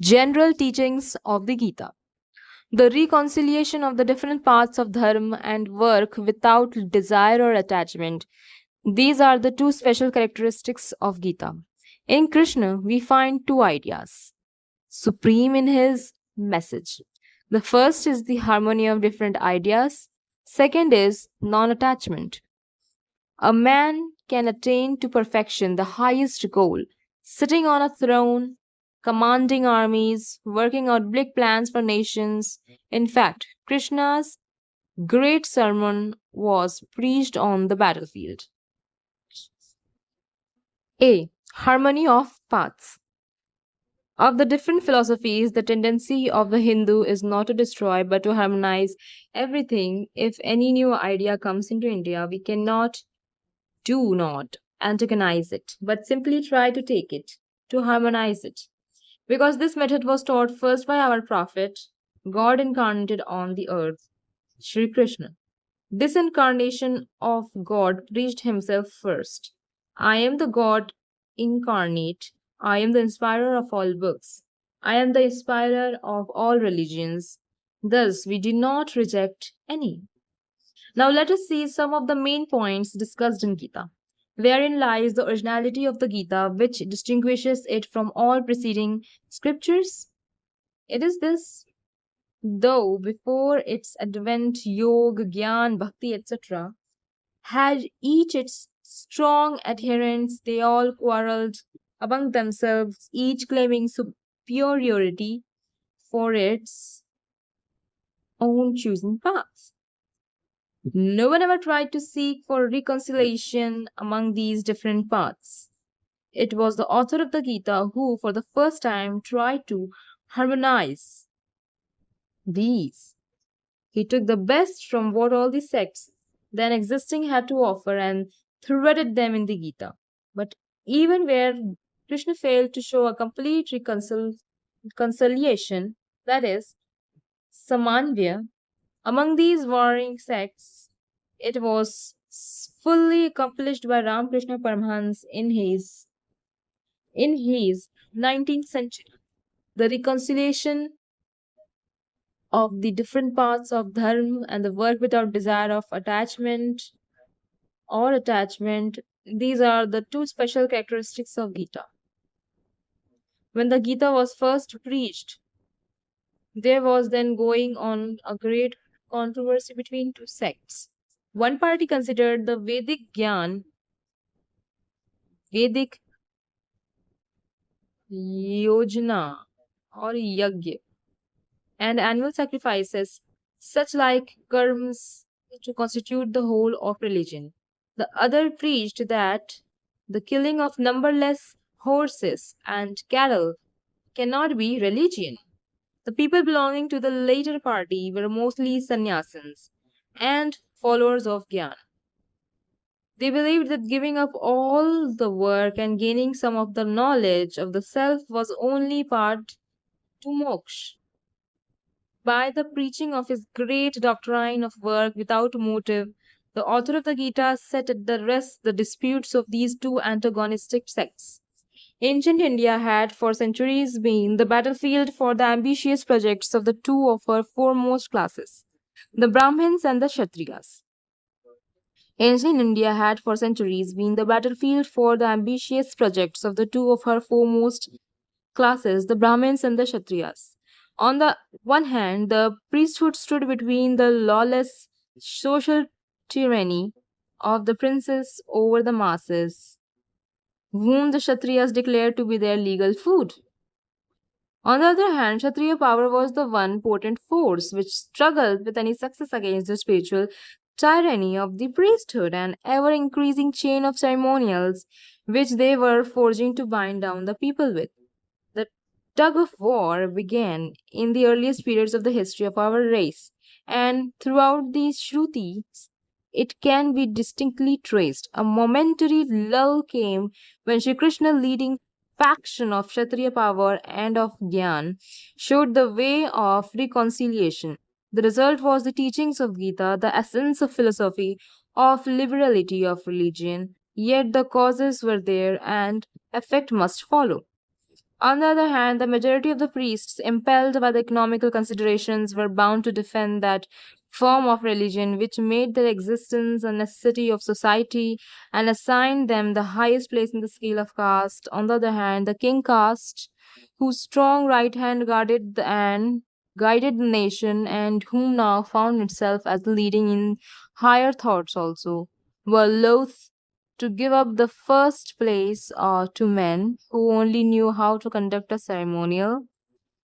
General teachings of the Gita. The reconciliation of the different parts of dharma and work without desire or attachment. These are the two special characteristics of Gita. In Krishna, we find two ideas, supreme in his message. The first is the harmony of different ideas. Second is non attachment. A man can attain to perfection, the highest goal, sitting on a throne, commanding armies, working out big plans for nations. In fact, Krishna's great sermon was preached on the battlefield. A. Harmony of paths. Of the different philosophies, the tendency of the Hindu is not to destroy but to harmonize everything. If any new idea comes into India, we cannot do not antagonize it, but simply try to take it, to harmonize it. Because this method was taught first by our prophet, God incarnated on the earth, Sri Krishna. This incarnation of God preached himself first. I am the God incarnate. I am the inspirer of all books. I am the inspirer of all religions. Thus, we do not reject any. Now let us see some of the main points discussed in Gita. Wherein lies the originality of the Gita, which distinguishes it from all preceding scriptures? It is this: though before its advent, yoga, gyan, bhakti, etc., had each its strong adherents, they all quarreled among themselves, each claiming superiority for its own chosen path. No one ever tried to seek for reconciliation among these different paths. It was the author of the Gita who, for the first time, tried to harmonize these. He took the best from what all the sects then existing had to offer and threaded them in the Gita. But even where Krishna failed to show a complete reconciliation, that is, Samanvya, among these warring sects, it was fully accomplished by Ramakrishna Paramahansa in his 19th century. The reconciliation of the different parts of dharma and the work without desire of attachment, these are the two special characteristics of Gita. When the Gita was first preached, there was then going on a great controversy between two sects. One party considered the Vedic yojana or yajna and annual sacrifices, such like karmas, to constitute the whole of religion. The other preached that the killing of numberless horses and cattle cannot be religion. The people belonging to the later party were mostly sannyasins and followers of Gyan. They believed that giving up all the work and gaining some of the knowledge of the self was only part to moksha. By the preaching of his great doctrine of work without motive, the author of the Gita set at the rest the disputes of these two antagonistic sects. Ancient India had for centuries been the battlefield for the ambitious projects of the two of her foremost classes, the Brahmins and the Kshatriyas. Ancient India had for centuries been the battlefield for the ambitious projects of the two of her foremost classes, the Brahmins and the Kshatriyas. On the one hand, the priesthood stood between the lawless social tyranny of the princes over the masses, whom the Kshatriyas declared to be their legal food. On the other hand, Kshatriya power was the one potent force which struggled with any success against the spiritual tyranny of the priesthood and ever increasing chain of ceremonials which they were forging to bind down the people with. The tug of war began in the earliest periods of the history of our race, and throughout these Shrutis, it can be distinctly traced. A momentary lull came when Sri Krishna, leading faction of Kshatriya power and of Gyan, showed the way of reconciliation. The result was the teachings of Gita, the essence of philosophy, of liberality of religion, yet the causes were there and effect must follow. On the other hand, the majority of the priests, impelled by the economical considerations, were bound to defend that form of religion which made their existence a necessity of society and assigned them the highest place in the scale of caste. On the other hand, the king caste, whose strong right hand guided the nation and whom now found itself as leading in higher thoughts also, were loath to give up the first place to men who only knew how to conduct a ceremonial.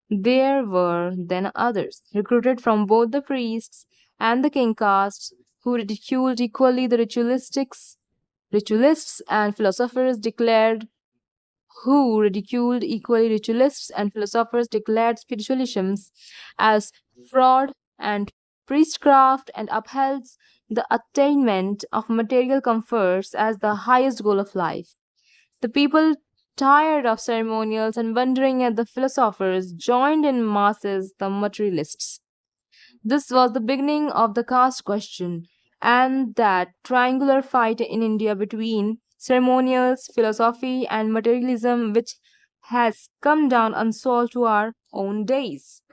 There were then others, recruited from both the priests and the king castes, who ridiculed equally the ritualists and philosophers declared spiritualisms as fraud and priestcraft and upheld the attainment of material comforts as the highest goal of life. The people, tired of ceremonials and wondering at the philosophers, joined in masses the materialists. This was the beginning of the caste question and that triangular fight in India between ceremonials, philosophy, and materialism, which has come down unsolved to our own days.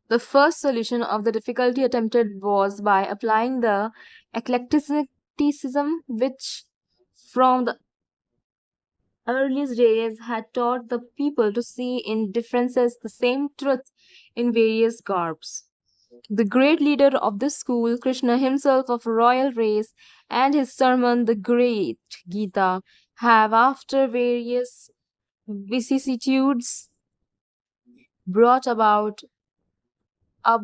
The first solution of the difficulty attempted was by applying the eclecticism which, from the earliest days, had taught the people to see in differences the same truth in various garbs. The great leader of this school, Krishna himself of royal race, and his sermon, the Great Gita, have, after various vicissitudes brought up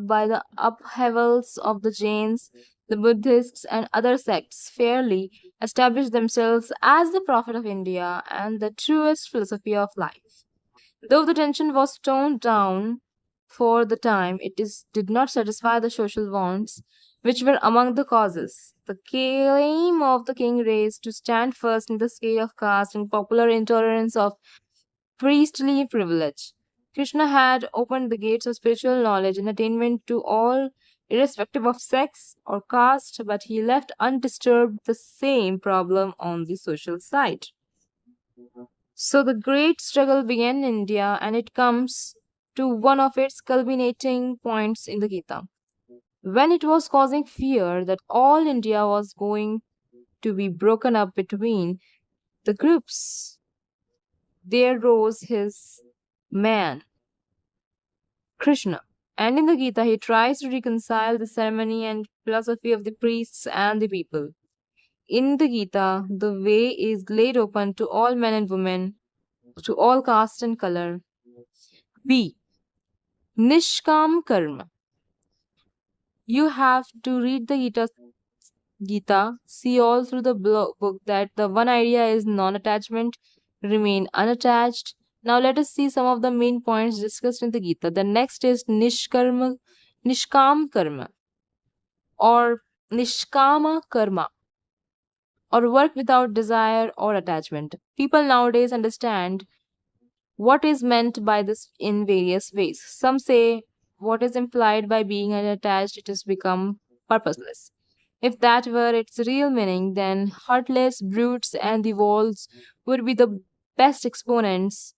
by the upheavals of the Jains, the Buddhists, and other sects, fairly established themselves as the prophet of India and the truest philosophy of life. Though the tension was toned down for the time, did not satisfy the social wants, which were among the causes. The claim of the king raised to stand first in the scale of caste and popular intolerance of priestly privilege. Krishna had opened the gates of spiritual knowledge and attainment to all, irrespective of sex or caste, but he left undisturbed the same problem on the social side. So the great struggle began in India and it comes to one of its culminating points in the Gita. When it was causing fear that all India was going to be broken up between the groups, there rose his man, Krishna. And in the Gita, he tries to reconcile the ceremony and philosophy of the priests and the people. In the Gita, the way is laid open to all men and women, to all caste and color. B. Nishkam Karma. You have to read the Gita, see all through the book that the one idea is non attachment, remain unattached. Now let us see some of the main points discussed in the Gita. The next is Nishkam Karma or Nishkama Karma or work without desire or attachment. People nowadays understand what is meant by this in various ways. Some say what is implied by being unattached, it has become purposeless. If that were its real meaning, then heartless brutes and the wolves would be the best exponents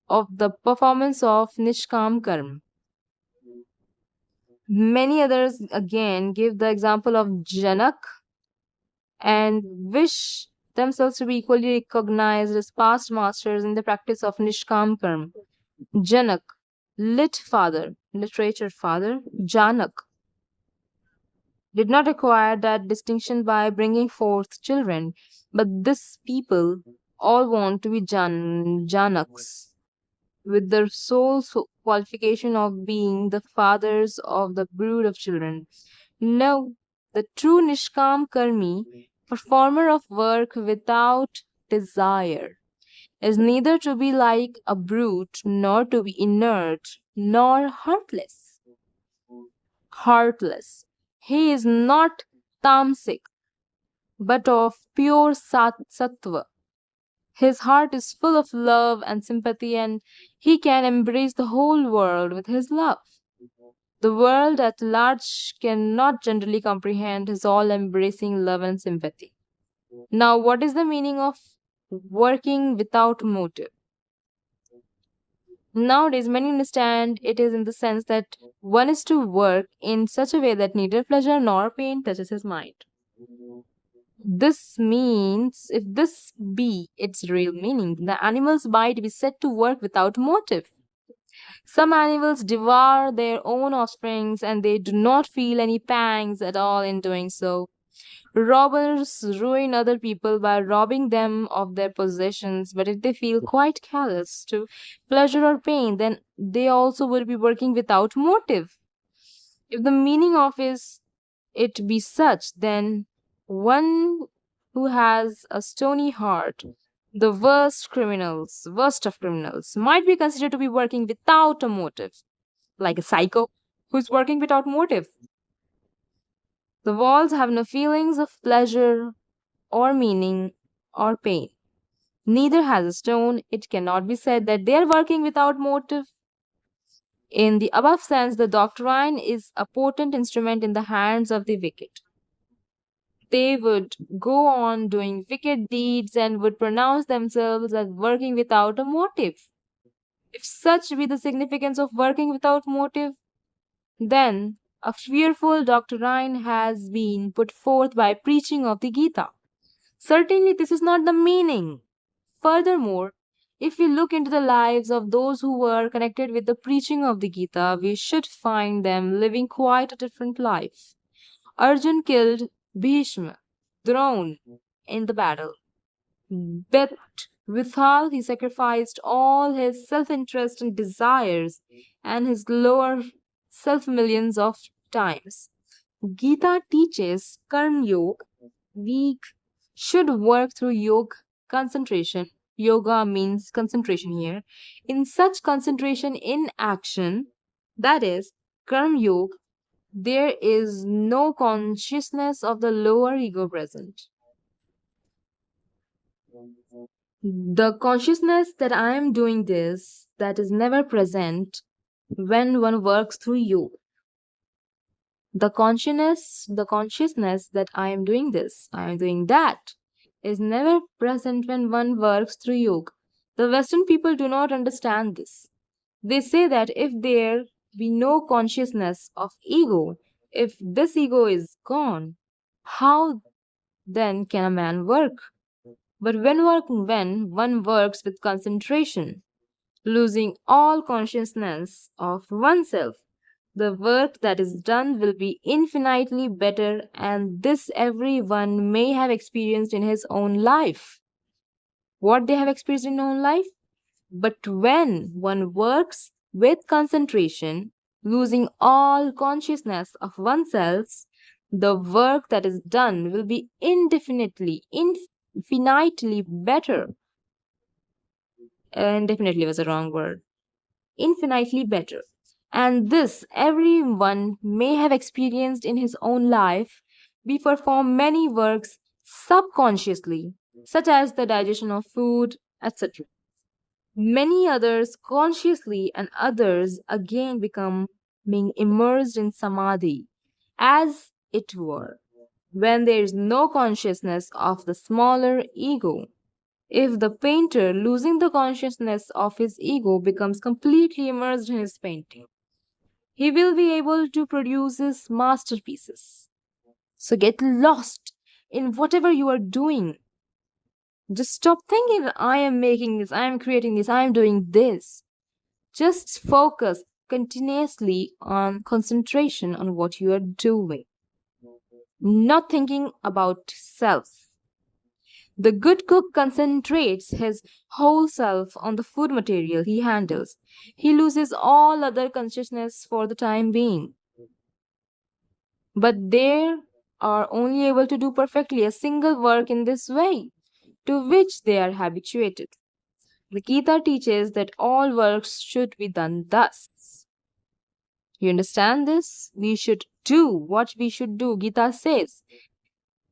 of the performance of Nishkam Karma. Many others again give the example of Janak and wish themselves to be equally recognized as past masters in the practice of Nishkam Karma. Janak, literature father, Janak, did not acquire that distinction by bringing forth children, but this people all want to be Janaks, with their sole qualification of being the fathers of the brood of children. No, the true Nishkam Karmi, performer of work without desire, is neither to be like a brute, nor to be inert, nor heartless. Heartless. He is not tamasic, but of pure sattva. His heart is full of love and sympathy, and he can embrace the whole world with his love. The world at large cannot generally comprehend his all embracing love and sympathy. Now, what is the meaning of working without motive? Nowadays, many understand it is in the sense that one is to work in such a way that neither pleasure nor pain touches his mind. This means, if this be its real meaning, the animals might be said to work without motive. Some animals devour their own offsprings and they do not feel any pangs at all in doing so. Robbers ruin other people by robbing them of their possessions, but if they feel quite callous to pleasure or pain, then they also would be working without motive. If the meaning of is it be such, then one who has a stony heart, the worst of criminals, might be considered to be working without a motive, like a psycho who's working without motive. The walls have no feelings of pleasure or meaning or pain. Neither has a stone. It cannot be said that they are working without motive. In the above sense, the doctrine is a potent instrument in the hands of the wicked. They would go on doing wicked deeds and would pronounce themselves as working without a motive. If such be the significance of working without motive, then a fearful doctrine has been put forth by preaching of the Gita. Certainly, this is not the meaning. Furthermore, if we look into the lives of those who were connected with the preaching of the Gita, we should find them living quite a different life. Arjun killed Bhishma, Drona in the battle. But withal, he sacrificed all his self interest and desires and his lower self millions of times. Gita teaches Karma Yoga. We should work through yoga concentration. Yoga means concentration here. In such concentration in action, that is, Karma Yoga, there is no consciousness of the lower ego present. The consciousness that I am doing this, that is never present when one works through yoga. The consciousness that I am doing this, I am doing that, is never present when one works through yoga. The Western people do not understand this. They say that if there be no consciousness of ego, if this ego is gone, how then can a man work? But when one works with concentration, losing all consciousness of oneself, the work that is done will be infinitely better, and this everyone may have experienced in his own life. What they have experienced in own life? But when one works with concentration, losing all consciousness of oneself, the work that is done will be infinitely better. Indefinitely was a wrong word. Infinitely better. And this everyone may have experienced in his own life. We perform many works subconsciously, such as the digestion of food, etc. Many others consciously, and others again become being immersed in samadhi, as it were, when there is no consciousness of the smaller ego. If the painter, losing the consciousness of his ego, becomes completely immersed in his painting, he will be able to produce his masterpieces. So get lost in whatever you are doing. Just stop thinking that I am making this, I am creating this, I am doing this. Just focus continuously on concentration on what you are doing, not thinking about self. The good cook concentrates his whole self on the food material he handles. He loses all other consciousness for the time being. But they are only able to do perfectly a single work in this way, to which they are habituated. The Gita teaches that all works should be done thus. You understand this? We should do what we should do, Gita says.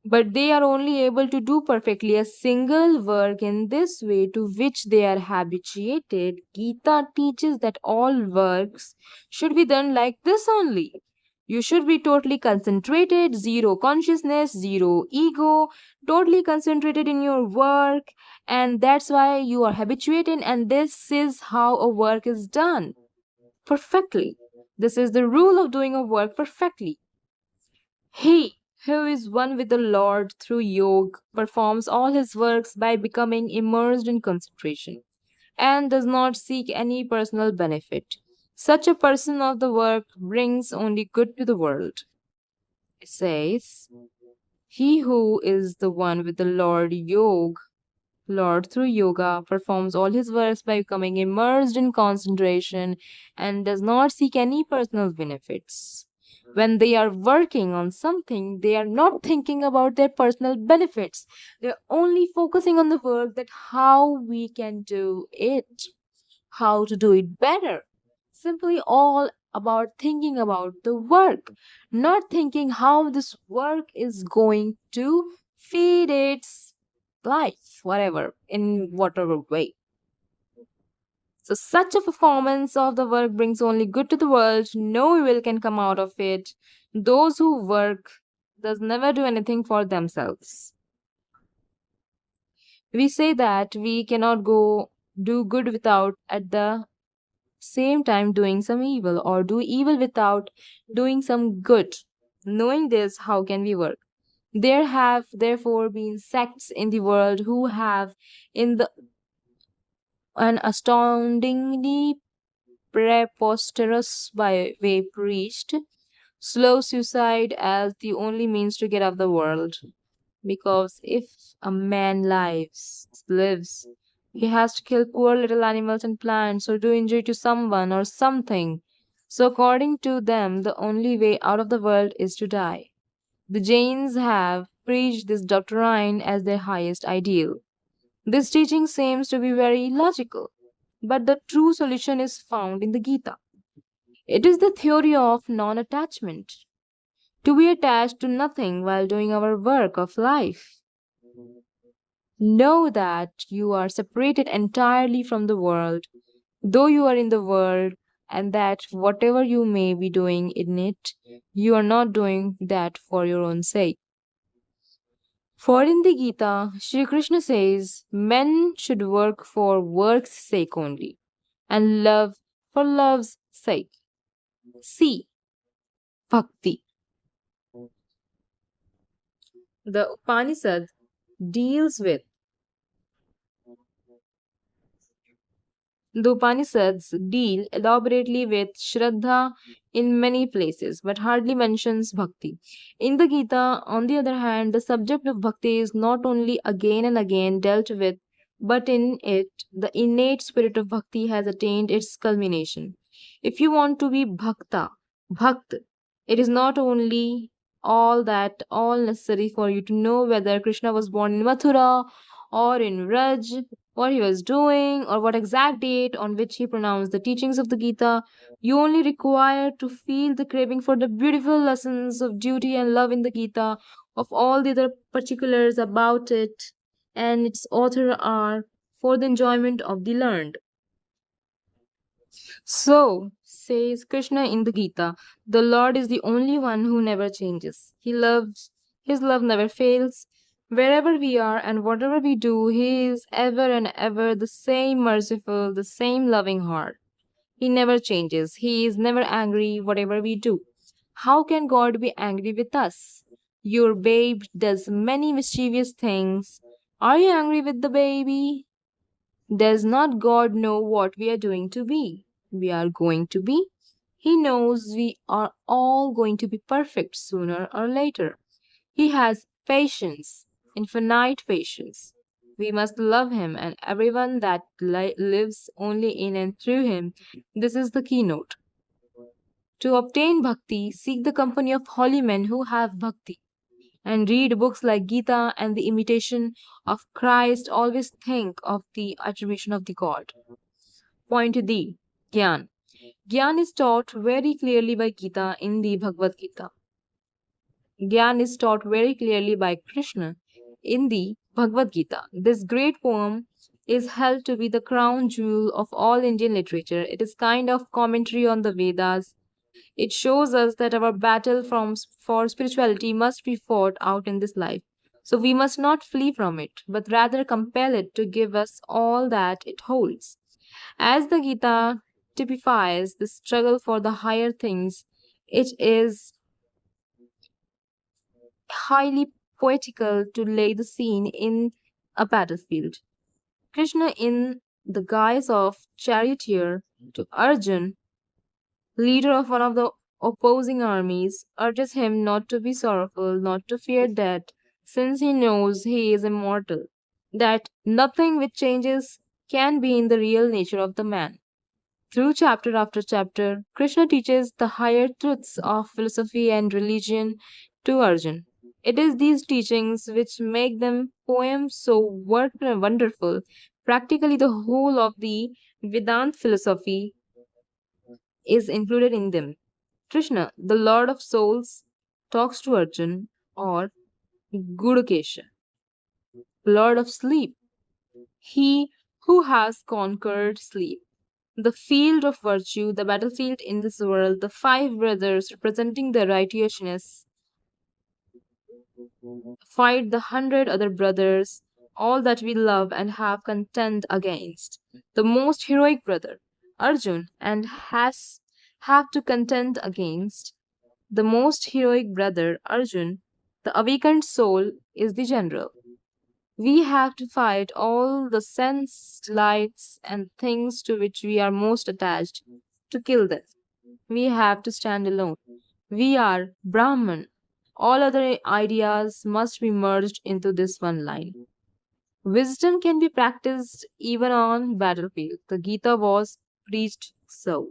But they are only able to do perfectly a single work in this way to which they are habituated. Gita teaches that all works should be done like this only. You should be totally concentrated, zero consciousness, zero ego, totally concentrated in your work, and that's why you are habituated, and this is how a work is done perfectly. This is the rule of doing a work perfectly. He who is one with the Lord through yoga performs all his works by becoming immersed in concentration and does not seek any personal benefit. Such a person of the work brings only good to the world. It says, he who is the one with the Lord through yoga performs all his works by becoming immersed in concentration and does not seek any personal benefits. When they are working on something, they are not thinking about their personal benefits. They're only focusing on the work, that how we can do it, how to do it better. Simply all about thinking about the work, not thinking how this work is going to feed its life, whatever, in whatever way. So, such a performance of the work brings only good to the world. No evil can come out of it. Those who work does never do anything for themselves. We say that we cannot go do good without at the same time doing some evil, or do evil without doing some good. Knowing this, how can we work? There have therefore been sects in the world who have, in the an astoundingly preposterous way, preached slow suicide as the only means to get out of the world. Because if a man lives, he has to kill poor little animals and plants or do injury to someone or something. So, according to them, the only way out of the world is to die. The Jains have preached this doctrine as their highest ideal. This teaching seems to be very logical, but the true solution is found in the Gita. It is the theory of non attachment. To be attached to nothing while doing our work of life. Know that you are separated entirely from the world, though you are in the world, and that whatever you may be doing in it, you are not doing that for your own sake. For in the Gita, Shri Krishna says men should work for work's sake only, and love for love's sake. See, bhakti. The Upanishad deals with The Upanishads deal elaborately with Shraddha in many places, but hardly mentions Bhakti. In the Gita, on the other hand, the subject of Bhakti is not only again and again dealt with, but in it, the innate spirit of Bhakti has attained its culmination. If you want to be Bhakt, it is not only all necessary for you to know whether Krishna was born in Mathura or in Raj, what he was doing, or what exact date on which he pronounced the teachings of the Gita. You only require to feel the craving for the beautiful lessons of duty and love in the Gita, of all the other particulars about it and its author are for the enjoyment of the learned. So, says Krishna in the Gita, the Lord is the only one who never changes. He loves, His love never fails. Wherever we are and whatever we do, He is ever and ever the same merciful, the same loving heart. He never changes. He is never angry, whatever we do. How can God be angry with us? Your babe does many mischievous things. Are you angry with the baby? Does not God know what we are doing to be? We are going to be. He knows we are all going to be perfect sooner or later. He has patience, infinite patience. We must love Him and everyone that lives only in and through Him. This is the keynote. To obtain bhakti, seek the company of holy men who have bhakti and read books like Gita and the imitation of Christ. Always think of the attribution of the God. Point D. Gyan. Gyan is taught very clearly by Gita in the Bhagavad Gita. Gyan is taught very clearly by Krishna in the Bhagavad Gita. This great poem is held to be the crown jewel of all Indian literature. It is kind of commentary on the Vedas. It shows us that our battle for spirituality must be fought out in this life. So we must not flee from it, but rather compel it to give us all that it holds. As the Gita typifies the struggle for the higher things, it is highly poetical to lay the scene in a battlefield. Krishna, in the guise of charioteer to Arjun, leader of one of the opposing armies, urges him not to be sorrowful, not to fear death, since he knows he is immortal, that nothing which changes can be in the real nature of the man. Through chapter after chapter, Krishna teaches the higher truths of philosophy and religion to Arjun. It is these teachings which make them poems so wonderful. Practically, the whole of the Vedant philosophy is included in them. Krishna, the Lord of Souls, talks to Arjun, or Gurukesha, Lord of Sleep, he who has conquered sleep. The field of virtue, the battlefield in this world, the five brothers representing the righteousness fight the 100 other brothers, all that we love and have contend against. The most heroic brother, Arjun, and has have to contend against. The most heroic brother, Arjun, the awakened soul, is the general. We have to fight all the sense lights and things to which we are most attached to kill them. We have to stand alone. We are Brahman. All other ideas must be merged into this one line. Wisdom can be practiced even on battlefield. The Gita was preached so.